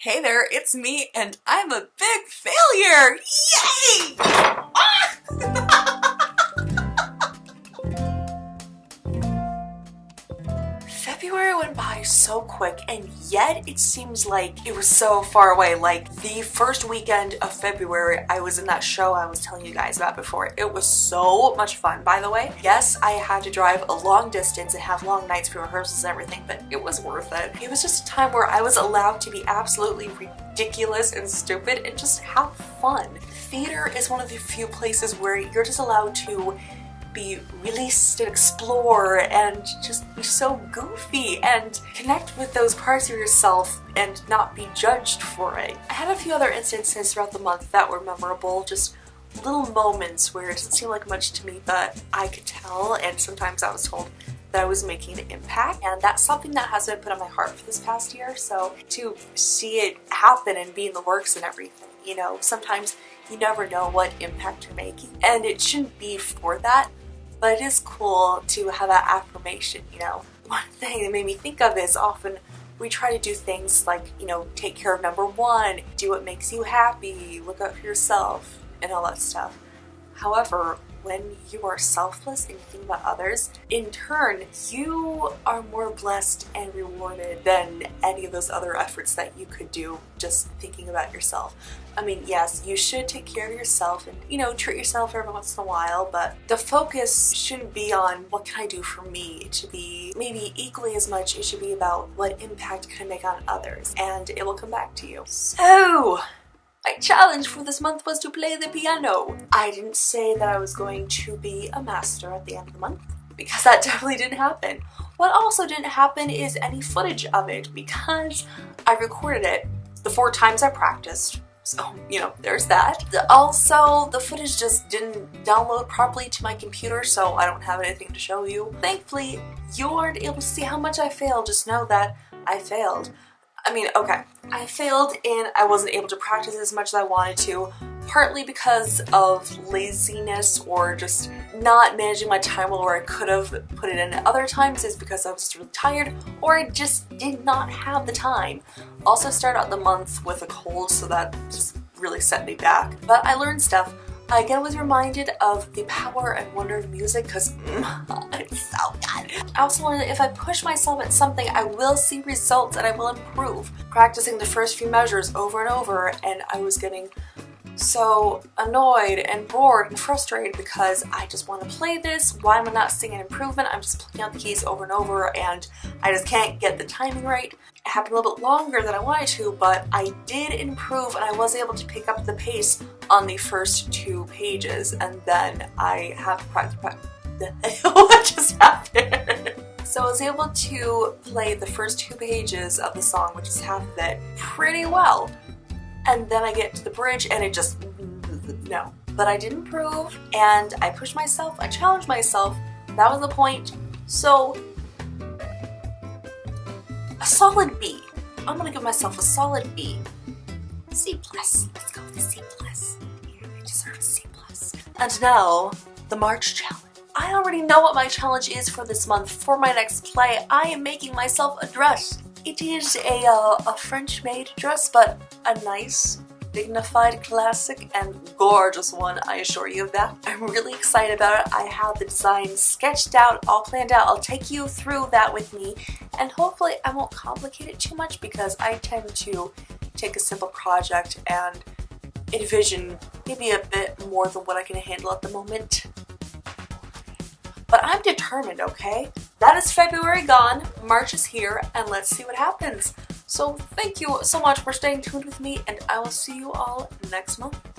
Hey there, it's me, and I'm a big failure! Yay! Ah! February went by so quick, and yet it seems like it was so far away. Like, the first weekend of February, I was in that show I was telling you guys about before. It was so much fun, by the way. Yes, I had to drive a long distance and have long nights for rehearsals and everything, but it was worth it. It was just a time where I was allowed to be absolutely ridiculous and stupid and just have fun. Theater is one of the few places where you're just allowed to be released and explore and just be so goofy and connect with those parts of yourself and not be judged for it. I had a few other instances throughout the month that were memorable, just little moments where it didn't seem like much to me, but I could tell, and sometimes I was told that I was making an impact, and that's something that has been put on my heart for this past year. So to see it happen and be in the works and everything, you know, sometimes you never know what impact you're making, and it shouldn't be for that. But it is cool to have that affirmation, you know. One thing that made me think of is often we try to do things like, you know, take care of number one, do what makes you happy, look out for yourself, and all that stuff. However, when you are selfless and you think about others, in turn, you are more blessed and rewarded than any of those other efforts that you could do just thinking about yourself. I mean, yes, you should take care of yourself and, you know, treat yourself every once in a while, but the focus shouldn't be on what can I do for me. It should be maybe equally as much, it should be about what impact can I make on others, and it will come back to you. So, my challenge for this month was to play the piano. I didn't say that I was going to be a master at the end of the month, because that definitely didn't happen. What also didn't happen is any footage of it, because I recorded it the 4 times I practiced. So, you know, there's that. Also, the footage just didn't download properly to my computer, so I don't have anything to show you. Thankfully, you aren't able to see how much I failed. Just know that I failed. I mean, okay, I failed and I wasn't able to practice as much as I wanted to, partly because of laziness or just not managing my time well where I could have put it in. Other times is because I was just really tired or I just did not have the time. Also started out the month with a cold, so that just really set me back. But I learned stuff. I again was reminded of the power and wonder of music because it's so good. I also learned that if I push myself at something, I will see results and I will improve. Practicing the first few measures over and over, and I was getting so annoyed and bored and frustrated because I just want to play this. Why am I not seeing an improvement? I'm just playing out the keys over and over and I just can't get the timing right. It happened a little bit longer than I wanted to, but I did improve and I was able to pick up the pace on the first 2 pages, and then I have to practice. What just happened? So I was able to play the first 2 pages of the song, which is half of it, pretty well. And then I get to the bridge and it just, no. But I did improve and I pushed myself, I challenged myself, that was the point. So, a solid B. I'm gonna give myself a solid B. C+. Let's go with a C+. Yeah, I deserve a C+. And now, the March challenge. I already know what my challenge is for this month. For my next play, I am making myself a dress. It is a French-made dress, but a nice, dignified, classic, and gorgeous one, I assure you of that. I'm really excited about it. I have the design sketched out, all planned out. I'll take you through that with me, and hopefully I won't complicate it too much because I tend to take a simple project and envision maybe a bit more than what I can handle at the moment. But I'm determined, okay? That is February gone, March is here, and let's see what happens. So thank you so much for staying tuned with me, and I will see you all next month.